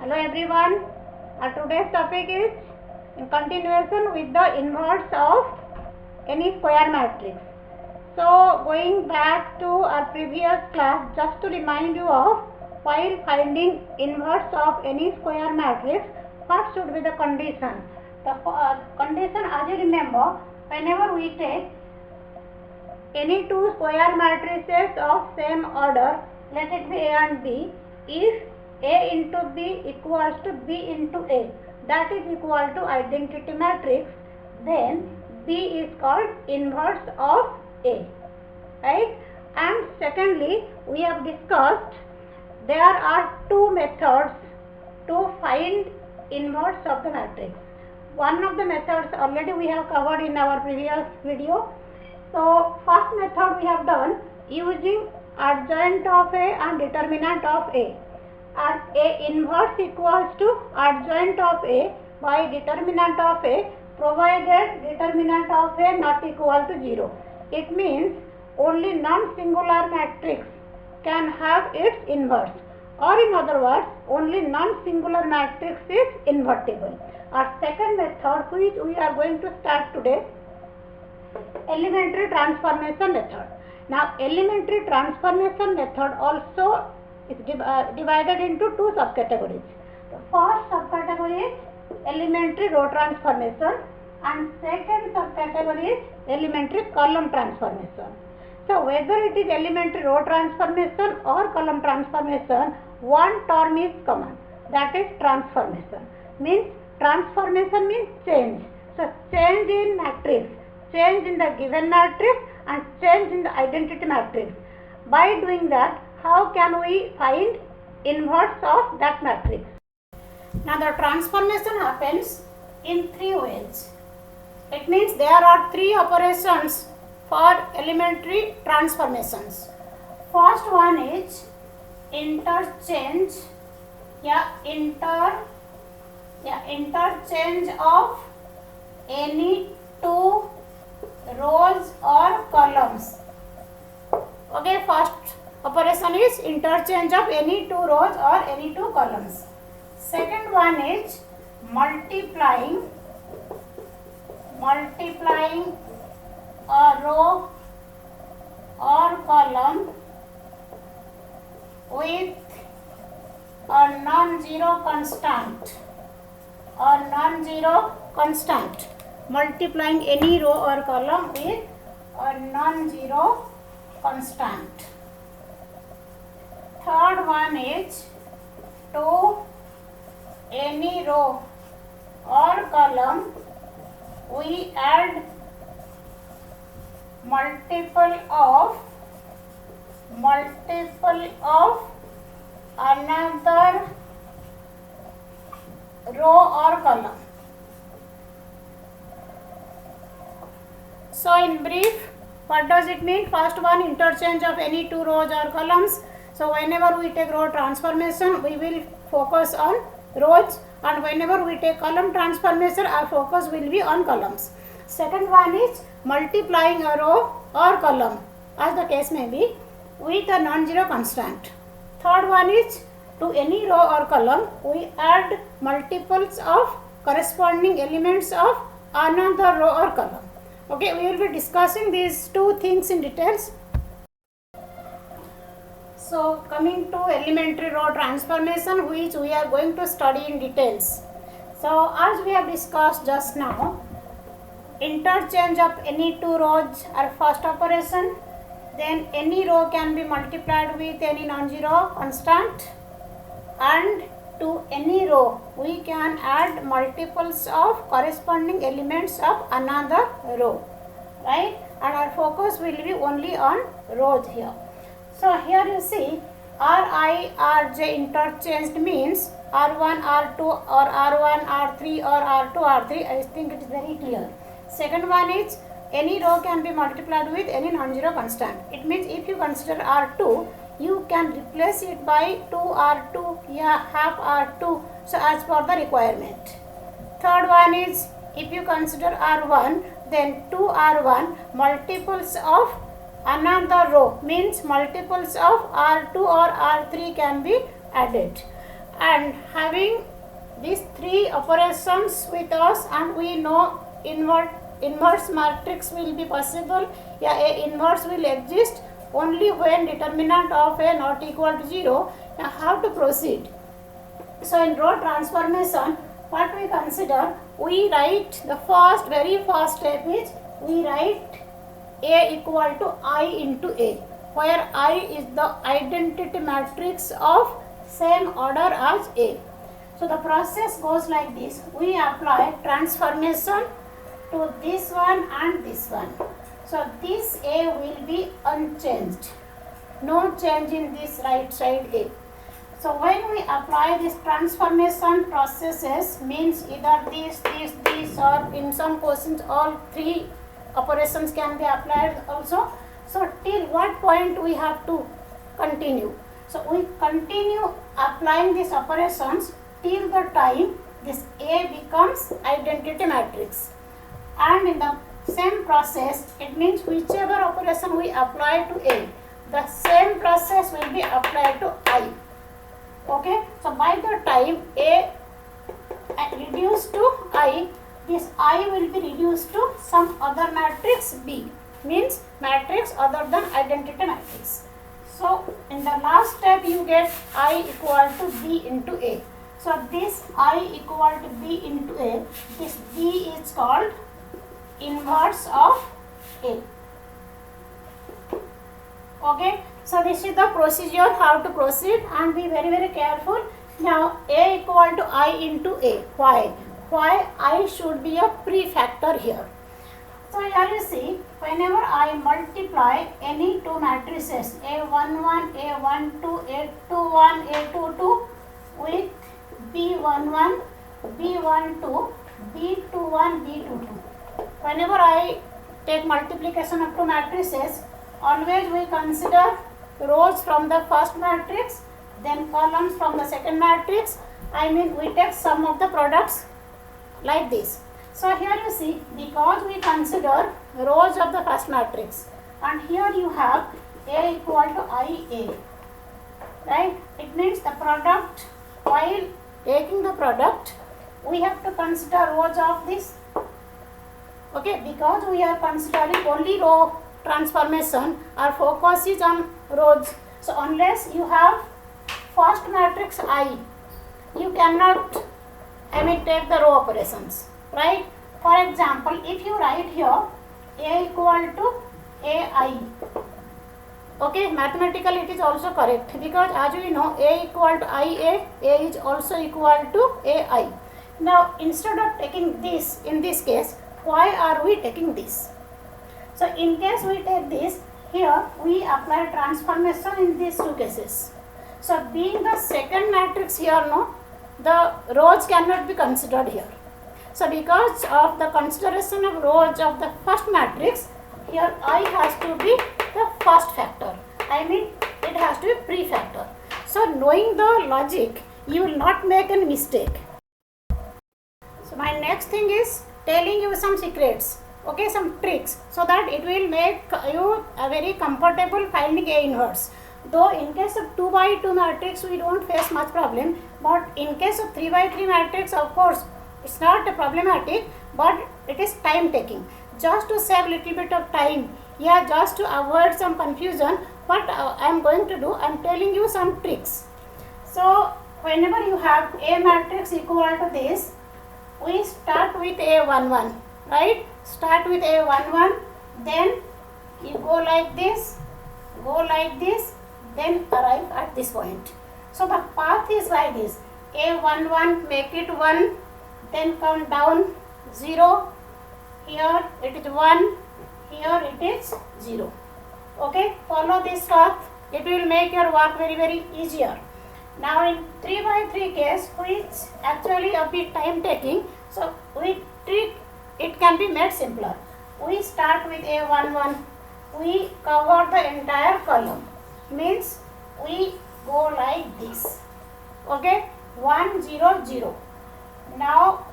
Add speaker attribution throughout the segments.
Speaker 1: Hello everyone. Today's topic is in continuation with the inverse of any square matrix. So going back to our previous class, just to remind you of, while finding inverse of any square matrix, what should be the condition? The condition, as you remember, whenever we take any two square matrices of same order, let it be A and B, if A into B equals to B into A, that is equal to identity matrix, then B is called inverse of A, right? And secondly, we have discussed there are two methods to find inverse of the matrix. One of the methods already we have covered in our previous video. So first method we have done using adjoint of A and determinant of A. And A inverse equals to adjoint of A by determinant of A, provided determinant of A not equal to 0. It means only non-singular matrix can have its inverse, or in other words, only non-singular matrix is invertible. Our second method, which we are going to start today, elementary transformation method. Now elementary transformation method also is divided into two subcategories. The first subcategory is elementary row transformation and second subcategory is elementary column transformation. So whether it is elementary row transformation or column transformation, one term is common, that is transformation. Transformation means change. So change in matrix, change in the given matrix and change in the identity matrix. By doing that, how can we find inverse of that matrix? Now the transformation happens in three ways. It means there are three operations for elementary transformations. First one is interchange, interchange of any two rows or columns. Okay, first operation is interchange of any two rows or any two columns. Second one is multiplying a row or column with a non-zero constant, multiplying any row or column with a non-zero constant. Third one is to any row or column we add multiple of another row or column. So in brief, what does it mean? First one, interchange of any two rows or columns. So whenever we take row transformation, we will focus on rows, and whenever we take column transformation, our focus will be on columns. Second one is multiplying a row or column, as the case may be, with a non-zero constant. Third one is to any row or column we add multiples of corresponding elements of another row or column. Okay, we will be discussing these two things in details. So coming to elementary row transformation, which we are going to study in details. So as we have discussed just now, interchange of any two rows are first operation. Then any row can be multiplied with any non-zero constant, and to any row we can add multiples of corresponding elements of another row, right? And our focus will be only on rows here. So here you see Ri, Rj interchanged means R1, R2 or R1, R3 or R2, R3. I think it is very clear. Second one is any row can be multiplied with any non-zero constant. It means if you consider R2, you can replace it by 2R2, half R2, so as per the requirement. Third one is if you consider R1, then 2R1 multiples of another row, means multiples of R2 or R3 can be added. and having these three operations with us, and we know inverse matrix will be possible. Yeah, a inverse will exist only when determinant of a not equal to 0. Now how to proceed? So in row transformation, what we consider, we write the very first step is we write A equal to I into A, where I is the identity matrix of same order as A. So the process goes like this. We apply transformation to this one and this one. So this A will be unchanged. No change in this right side A. So when we apply this transformation processes, means either this, or in some questions all three operations can be applied also. So till what point we have to continue? So we continue applying these operations till the time this A becomes identity matrix. And in the same process, it means whichever operation we apply to A, the same process will be applied to I. Okay, so by the time A reduced to I, this I will be reduced to some other matrix B, means matrix other than identity matrix. So in the last step you get I equal to B into A. So this I equal to B into A, this B is called inverse of A. Okay, so this is the procedure how to proceed, and be very careful. Now A equal to I into A. Why? Why I should be a prefactor here? So here you see, whenever I multiply any two matrices A11, A12, A21, A22 with B11, B12, B21, B22. Whenever I take multiplication of two matrices, always we consider rows from the first matrix, then columns from the second matrix. I mean, we take sum of the products like this. So here you see, because we consider rows of the first matrix, and here you have A equal to IA, right? It means the product, while taking the product, we have to consider rows of this. Okay, because we are considering only row transformation, our focus is on rows. So unless you have first matrix I, you cannot take the row operations, right? For example, if you write here A equal to AI, okay, mathematically it is also correct, because as we know A equal to IA, A is also equal to AI. Now instead of taking this in this case, why are we taking this? So in case we take this, here we apply transformation in these two cases. So being the second matrix here, no, the rows cannot be considered here. So because of the consideration of rows of the first matrix, here I has to be the first factor. I mean, it has to be prefactor. So knowing the logic, you will not make any mistake. So my next thing is telling you some secrets, okay, some tricks, so that it will make you very comfortable finding A inverse. Though in case of 2 by 2 matrix we don't face much problem, but in case of 3 by 3 matrix, of course it's not problematic, but it is time taking. Just to save little bit of time, yeah, just to avoid some confusion, what I am going to do, I am telling you some tricks. So whenever you have A matrix equal to this, we start with A11, right? Start with A11, then you go like this, then arrive at this point. So the path is like this: A11, make it 1, then come down 0, here it is 1, here it is 0. Okay, follow this path, it will make your work very easier. Now in 3 by 3 case, which actually a bit time taking, so it can be made simpler. We start with A11, we cover the entire column, means we go like this, okay, 1 0 0. Now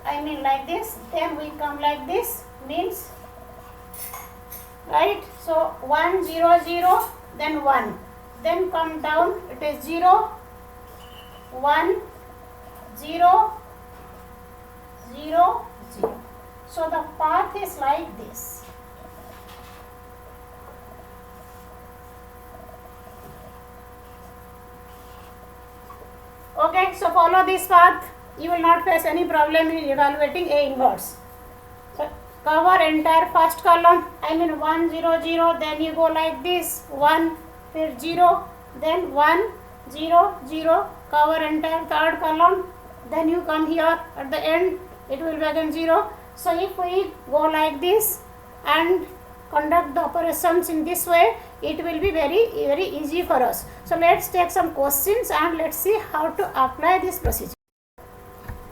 Speaker 1: I mean like this, then we come like this, means, right? So 1 0 0, then 1, then come down, it is 0, 1 0 0 0. So the path is like this. Okay, so follow this path. You will not face any problem in evaluating A inverse. So cover entire first column, I mean 1 0 0, then you go like this 1 then 0, then 1 0 0, cover entire third column, then you come here at the end, it will be again 0. So if we go like this and conduct the operations in this way, it will be very easy for us. So let's take some questions and let's see how to apply this procedure.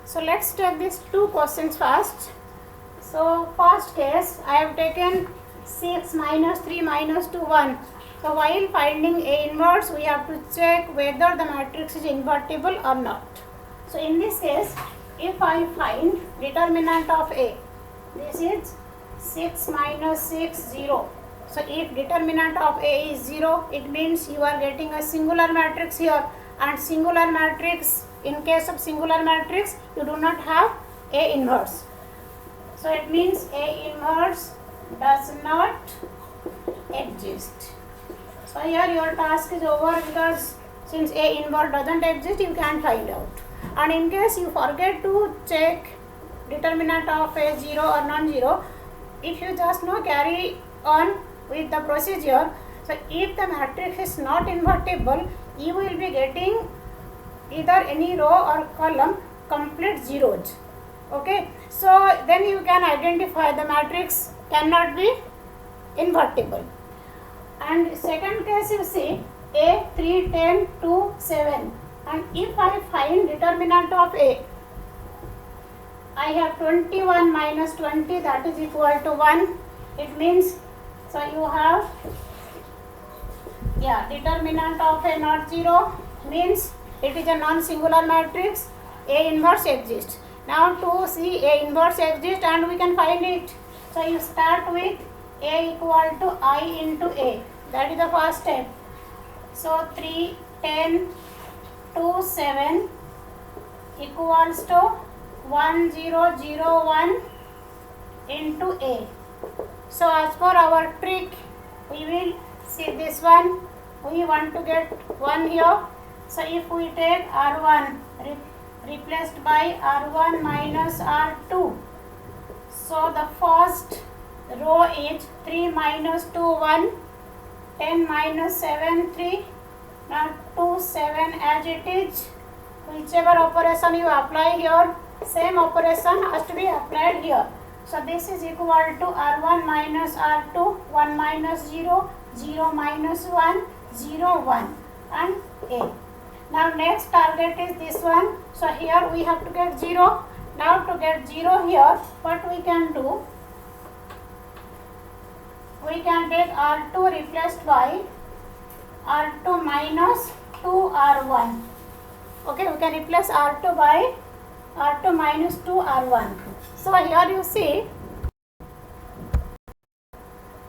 Speaker 1: So let's take these two questions first. So first case, I have taken 6 minus 3 minus 2 1. So while finding A inverse, we have to check whether the matrix is invertible or not. So in this case, if I find determinant of A, this is 6 minus 6 0. So if determinant of A is 0, it means you are getting a singular matrix here, and singular matrix, in case of singular matrix, you do not have A inverse. So it means A inverse does not exist. So here your task is over, because since A inverse doesn't exist, you can find out. And in case you forget to check determinant of A 0 or non-zero, if you just carry on with the procedure, so if the matrix is not invertible, you will be getting either any row or column complete zeros. Okay, so then you can identify the matrix cannot be invertible. And second case, you see A 3 10 2 7, and if I find determinant of A, I have 21 minus 20, that is equal to 1. It means, so you have, determinant of A not 0, means it is a non-singular matrix, A inverse exists. Now to see A inverse exists and we can find it. So you start with A equal to I into A. That is the first step. So 3, 10, 2, 7 equals to 1, 0, 0, 1 into A. So as per our trick, we will see this one. We want to get 1 here. So if we take R1 replaced by R1 minus R2. So the first row is 3 minus 2, 1. 10 minus 7, 3. Now 2, 7 as it is. Whichever operation you apply here, same operation has to be applied here. So this is equal to R1 minus R2, 1 minus 0, 0 minus 1, 0, 1 and A. Now next target is this one. So here we have to get 0. Now to get 0 here, what we can do? We can take R2 replaced by R2 minus 2R1. Okay, we can replace R2 by R2 minus 2R1. So here you see,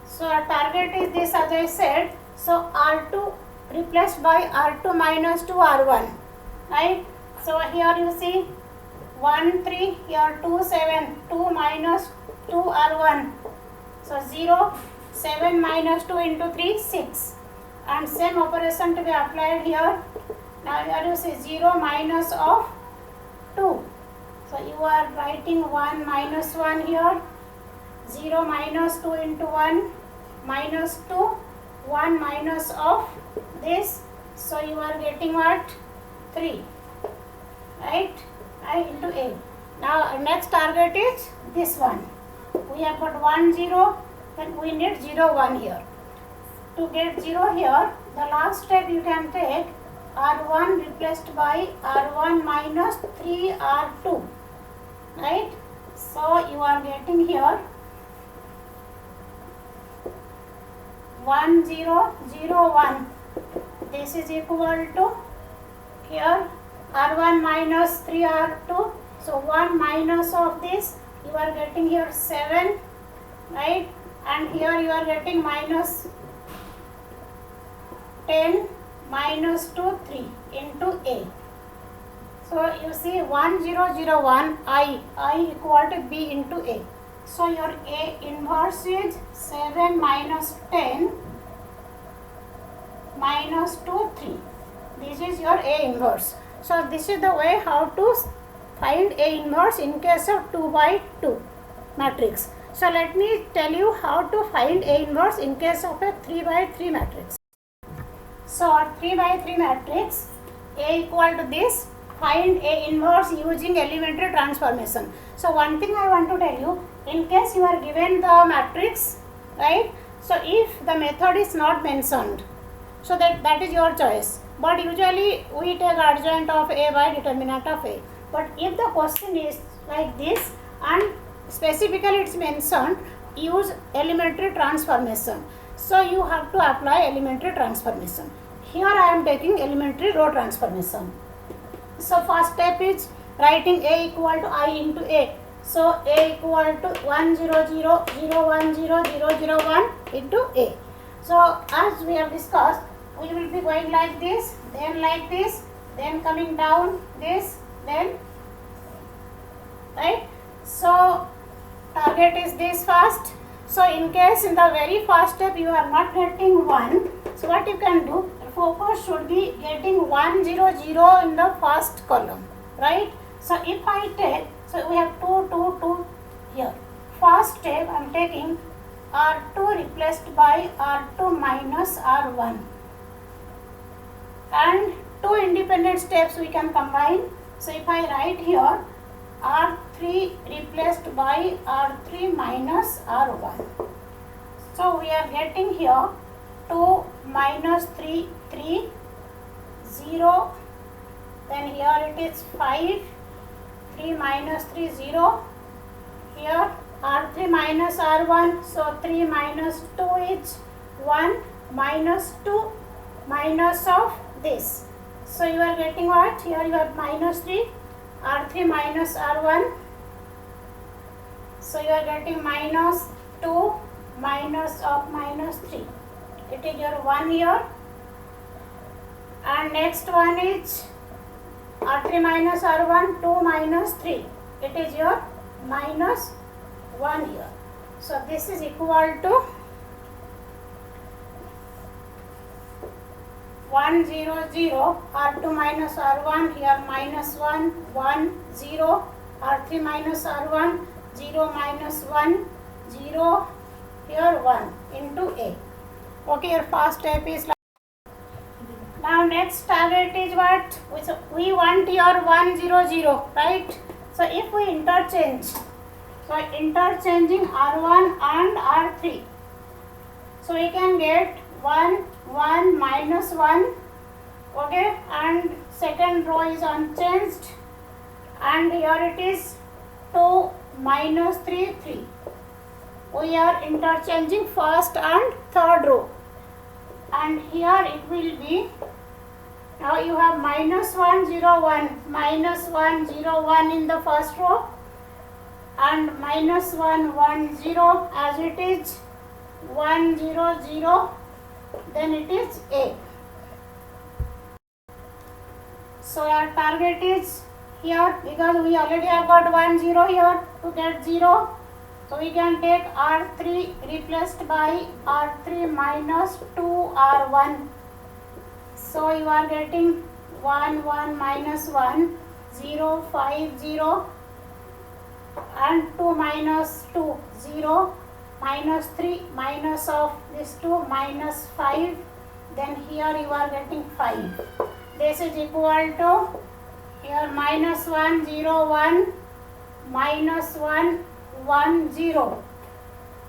Speaker 1: so our target is this, as I said. So R2 replaced by R2 minus 2R1, right? So here you see 1 3, here 2 7, 2 minus 2R1, so 0, 7 minus 2 into 3, 6, and same operation to be applied here. Now here you see 0 minus of 2, so you are writing 1 minus 1 here, 0 minus 2 into 1 minus 2, 1 minus of this, so you are getting what? 3, right? I into A. Now next target is this one. We have got 1 0, then we need 0 1 here. To get 0 here, the last step you can take R1 replaced by R1 minus 3R2, right? So you are getting here 1 0 0 1. This is equal to here R1 minus 3R2. So 1 minus of this, you are getting here 7, right? And here you are getting minus 10 minus 2 3 into A. So you see 1 0 0 1 I equal to B into A. So your A inverse is 7 minus 10 minus 2 3. This is your A inverse. So this is the way how to find A inverse in case of 2 by 2 matrix. So let me tell you how to find A inverse in case of a 3 by 3 matrix. So our 3 by 3 matrix, A equal to this, find A inverse using elementary transformation. So one thing I want to tell you, in case you are given the matrix, right? So if the method is not mentioned, so that is your choice. But usually we take adjoint of A by determinant of A. But if the question is like this and specifically it's mentioned, use elementary transformation. So you have to apply elementary transformation. Here I am taking elementary row transformation. So first step is writing A equal to I into A. So A equal to 1 0 0 0 1 0 0 0 1 into A. So as we have discussed, we will be going like this, then coming down this, then right. So target is this first. So in case in the very first step you are not getting 1, so what you can do, focus should be getting 1 0 0 in the first column, right? So if I take, so we have 2 2 2 here. First step I am taking R2 replaced by R2 minus R1, and two independent steps we can combine. So if I write here R3 replaced by R3 minus R1, so we are getting here 2 minus 3 3 0, then here it is 5, 3 minus 3 0, here R3 minus R1, so 3 minus 2 is 1 minus 2 minus of this. So you are getting what? Here you have minus 3, R3 minus R1. So you are getting minus 2 minus of minus 3. It is your 1 here. And next one is R3 minus R1, 2 minus 3. It is your minus 1 here. So this is equal to 1 0 0, R2 minus R1, here minus 1 1 0, R3 minus R1, 0 minus 1 0, here 1 into A. Okay, your first step is like. Now next target is what? We want your 1 0 0, right? So if we interchange, so interchanging R1 and R3, so we can get 1 1 minus 1, okay, and second row is unchanged, and here it is 2 minus 3 3. We are interchanging first and third row, and here it will be, now you have minus 1 0 1, minus 1 0 1 in the first row, and minus 1 1 0 as it is 1 0 0, then it is A. So our target is here, because we already have got 1 0 here, to get 0. So we can take R3 replaced by R3 minus 2 R1. So you are getting 1 1 minus 1, 0 5 0, and 2 minus 2 0, minus 3 minus of this 2 minus 5, then here you are getting 5. This is equal to here minus 1 0 1, minus 1 1 0.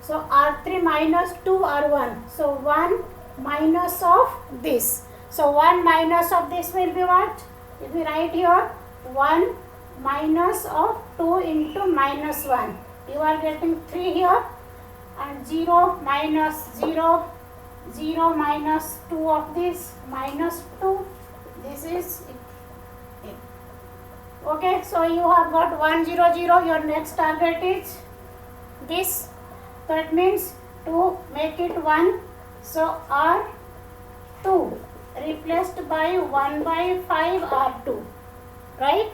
Speaker 1: So R3 minus 2 R1, so 1 minus of this. So 1 minus of this will be what? If we write here 1 minus of 2 into minus 1, you are getting 3 here, and 0 minus 0, 0 minus 2 of this, minus 2, this is it. Okay, so you have got 1 0 0, your next target is this. So it means to make it 1, so R2 replaced by 1 by 5 R2. right?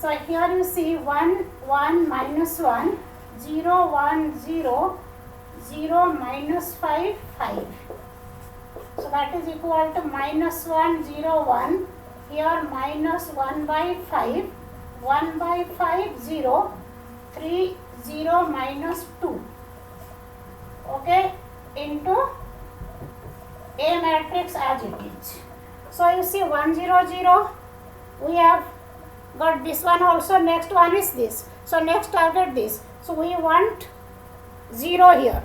Speaker 1: So here you see 1, 1 minus 1, 0, 1, 0, 0 minus 5, 5. So that is equal to minus 1, 0, 1. Here minus 1 by 5, 1 by 5, 0, 3, 0 minus 2. Okay, into A matrix as it is. So you see 1, 0, 0. We have got this one also. Next one is this. So next target this. So we want 0 here.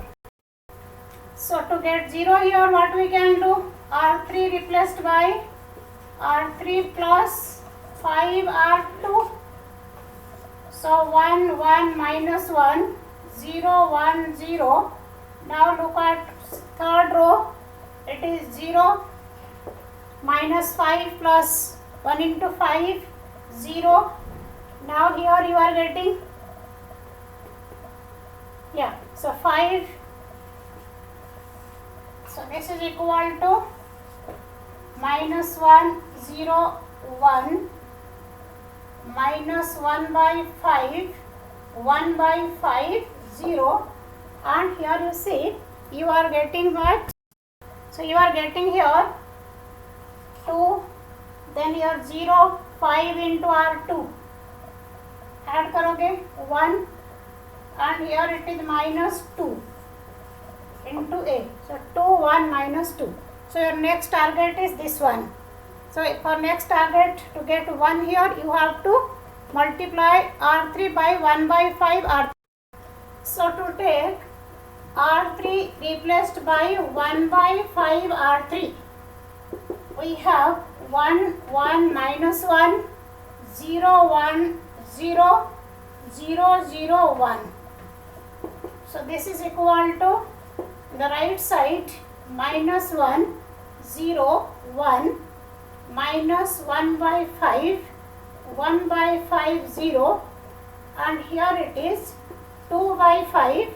Speaker 1: So to get 0 here, what we can do? R3 replaced by R3 plus 5 R2. So 1, 1 minus 1, 0, 1, 0. Now look at third row. It is 0 minus 5 plus 1 into 5, 0. Now here you are getting, yeah, so 5. So this is equal to minus 1, 0, 1, minus 1 by 5, 1 by 5, 0. And here you see, you are getting what? So you are getting here 2, then here 0, 5 into R2. Add करोगे 1 and here it is minus 2 into A. So 2, 1 minus 2. So your next target is this one. So for next target to get 1 here, you have to multiply R3 by 1 by 5 R3. So to take R3 replaced by 1 by 5 R3, we have 1, 1 minus 1, 0, 1, 0, 0, 0, 1. So this is equal to the right side minus 1, 0, 1, minus 1 by 5, 1 by 5, 0, and here it is 2 by 5,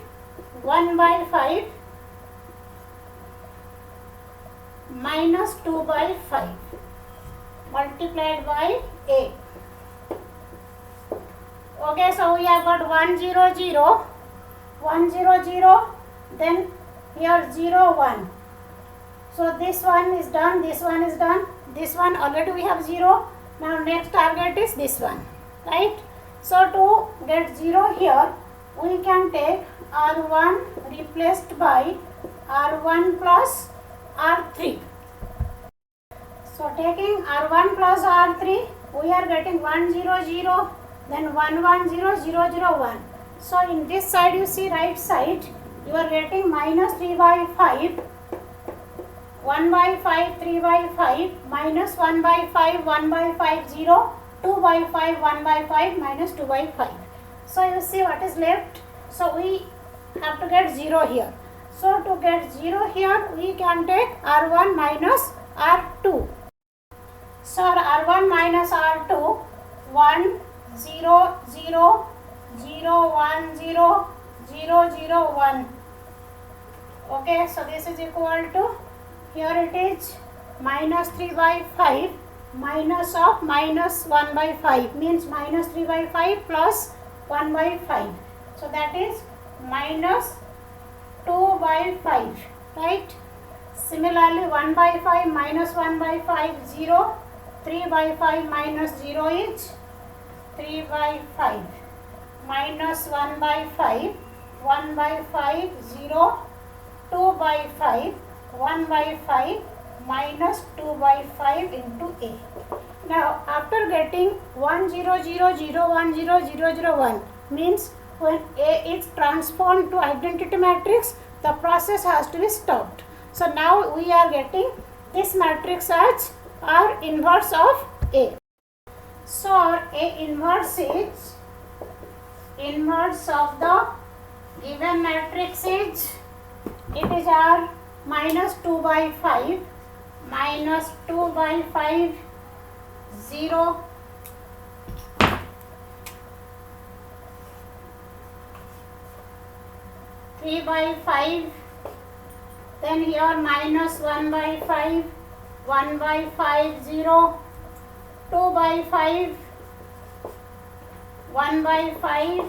Speaker 1: 1 by 5, minus 2 by 5 multiplied by A. Okay, so we have got 1, 0, 0, 1, 0, 0, then here 0, 1. So this one is done, this one is done, this one already we have 0. Now next target is this one, right? So to get 0 here, we can take R1 replaced by R1 plus R3. So taking R1 plus R3, we are getting 1, 0, 0, then 1, 1, 0, 0, 0, 1. So in this side you see right side, you are getting minus 3 by 5, 1 by 5, 3 by 5, minus 1 by 5, 1 by 5, 0, 2 by 5, 1 by 5, minus 2 by 5. So you see what is left. So we have to get 0 here. So to get 0 here, we can take R1 minus R2. So R1 minus R2, 1, 0, 0, 0, 1, 0, 0, 0, 1. Okay, so this is equal to, here it is minus 3 by 5, minus of minus 1 by 5, means minus 3 by 5 plus 1 by 5. So that is minus 2 by 5, right? Similarly, 1 by 5 minus 1 by 5, 0, 3 by 5 minus 0 is 3 by 5, minus 1 by 5, 1 by 5, 0, 2 by 5, 1 by 5, minus 2 by 5 into A. Now, after getting 1, 0, 0, 0, 1, 0, 0, 0, 1, means when A is transformed to identity matrix, the process has to be stopped. So now we are getting this matrix as our inverse of A. So our A inverse is, inverse of the given matrix is, it is our minus 2 by 5, minus 2 by 5, 0, 3 by 5, then here minus 1 by 5, 1 by 5, 0, 2 by 5, 1 by 5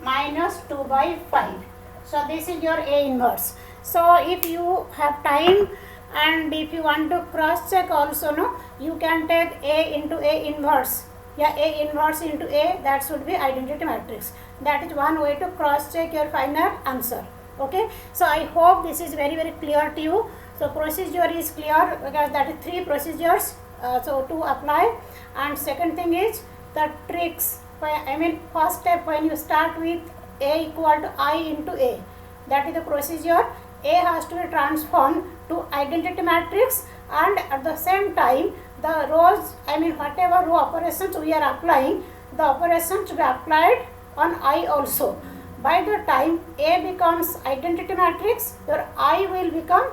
Speaker 1: minus 2 by 5. So this is your A inverse. So if you have time and if you want to cross check also, no, you can take A into A inverse. Yeah, A inverse into A, that should be identity matrix. That is one way to cross check your final answer. Okay, so I hope this is very clear to you. So procedure is clear because that is 3 procedures so to apply. And second thing is the tricks. I mean, first step, when you start with A equal to I into A, that is the procedure. A has to be transformed to identity matrix, and at the same time the rows, I mean whatever row operations we are applying, the operations to be applied on I also. By the time A becomes identity matrix, your I will become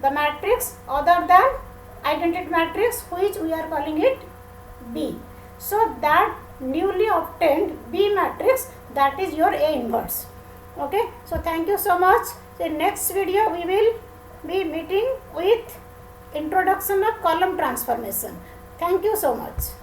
Speaker 1: the matrix other than identity matrix, which we are calling it B. So that newly obtained B matrix, that is your A inverse. Okay, so thank you so much. So in next video we will be meeting with introduction of column transformation. Thank you so much.